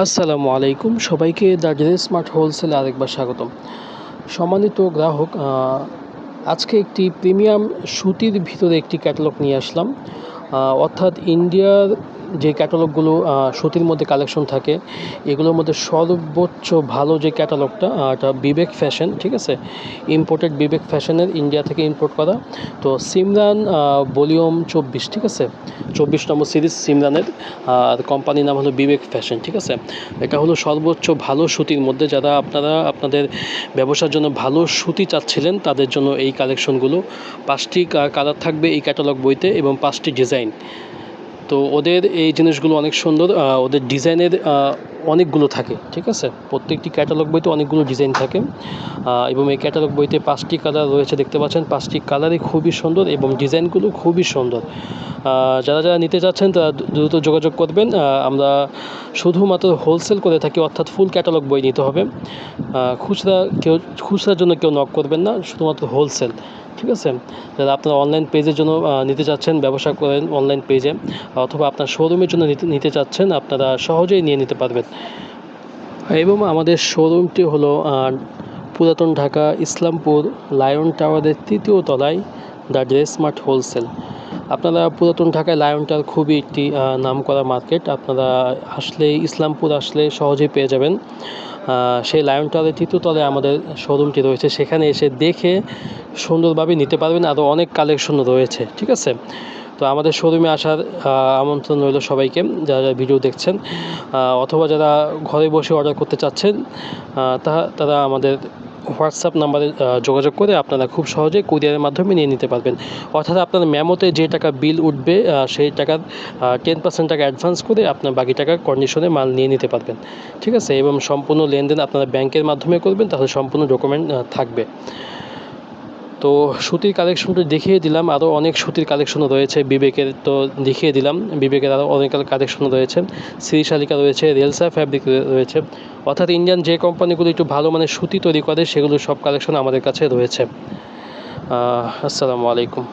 আসসালামু আলাইকুম সবাইকে দার্জিলিং স্মার্ট হোলসেলে আরেকবার স্বাগতম। সম্মানিত গ্রাহক, আজকে একটি প্রিমিয়াম সুতির ভিতরে একটি ক্যাটালগ নিয়ে আসলাম। অর্থাৎ ইন্ডিয়ার যে ক্যাটালগগুলো সুতির মধ্যে কালেকশন থাকে, এগুলোর মধ্যে সর্বোচ্চ ভালো যে ক্যাটালগটা এটা বিবেক ফ্যাশন, ঠিক আছে, ইম্পোর্টেড বিবেক ফ্যাশনের, ইন্ডিয়া থেকে ইম্পোর্ট করা। তো সিমরান ভলিউম 24, ঠিক আছে, 24 নম্বর সিরিজ সিমরানের, আর কোম্পানির নাম হলো বিবেক ফ্যাশন, ঠিক আছে। এটা হলো সর্বোচ্চ ভালো সুতির মধ্যে, যারা আপনারা আপনাদের ব্যবসার জন্য ভালো সুতি চাচ্ছিলেন তাদের জন্য এই কালেকশনগুলো। 5টি কালার থাকবে এই ক্যাটালগ বইতে এবং 5টি ডিজাইন। তো ওদের এই জিনিসগুলো অনেক সুন্দর, ওদের ডিজাইনের অনেকগুলো থাকে, ঠিক আছে। প্রত্যেকটি ক্যাটালগ বইতে অনেকগুলো ডিজাইন থাকে, এবং এই ক্যাটালগ বইতে 5টি কালার রয়েছে, দেখতে পাচ্ছেন। 5টি কালারই খুবই সুন্দর এবং ডিজাইনগুলো খুবই সুন্দর। যারা যারা নিতে চাচ্ছেন তারা দ্রুত যোগাযোগ করবেন। আমরা শুধুমাত্র হোলসেল করে থাকি, অর্থাৎ ফুল ক্যাটালগ বই নিতে হবে। খুচরার জন্য কেউ নক করবেন না, শুধুমাত্র হোলসেল, ঠিক আছে। যারা আপনারা অনলাইন পেজের জন্য নিতে চাচ্ছেন, ব্যবসা করেন অনলাইন পেজে, অথবা আপনার শোরুমের জন্য নিতে চাচ্ছেন, আপনারা সহজেই নিয়ে নিতে পারবেন। এবং আমাদের শোরুমটি হলো পুরাতন ঢাকা ইসলামপুর লায়ন টাওয়ারের 3য় তলায় দার্জিলিং স্মার্ট হোলসেল। আপনারা পুরাতন ঢাকায় লায়ন টাওয়ার খুবই একটি নামকরা মার্কেট। আপনারা ইসলামপুর আসলে সহজেই পেয়ে যাবেন। সেই লায়ন টাওয়ারের 3য় তলায় আমাদের শোরুমটি রয়েছে, সেখানে এসে দেখে সুন্দরভাবে নিতে পারবেন। আরও অনেক কালেকশন রয়েছে, ঠিক আছে। তো আমাদের শোরুমে আসার আমন্ত্রণ রইল সবাইকে, যারা ভিডিও দেখছেন, অথবা যারা ঘরে বসে অর্ডার করতে চাচ্ছেন, তারা আমাদের হোয়াটসঅ্যাপ নাম্বারে যোগাযোগ করে আপনারা খুব সহজে কুরিয়ারের মাধ্যমে নিয়ে নিতে পারবেন। অর্থাৎ আপনার মেমোতে যে টাকা বিল উঠবে, সেই টাকার 10% টাকা অ্যাডভান্স করে আপনার বাকি টাকা কন্ডিশনে মাল নিয়ে নিতে পারবেন, ঠিক আছে। এবং সম্পূর্ণ লেনদেন আপনারা ব্যাংকের মাধ্যমে করবেন, তাহলে সম্পূর্ণ ডকুমেন্ট থাকবে। তো সুতির কালেকশনটা দেখিয়ে দিলাম, আরও অনেক সুতির কালেকশনও রয়েছে। বিবেকের তো দেখিয়ে দিলাম, বিবেকের আরও অনেক কালেকশন রয়েছে। শ্রীশালিকা রয়েছে, রেলসা ফ্যাব্রিক রয়েছে। অর্থাৎ ইন্ডিয়ান যে কোম্পানিগুলো একটু ভালো মানে সুতি তৈরি করে, সেগুলো সব কালেকশন আমাদের কাছে রয়েছে। আসসালামু আলাইকুম।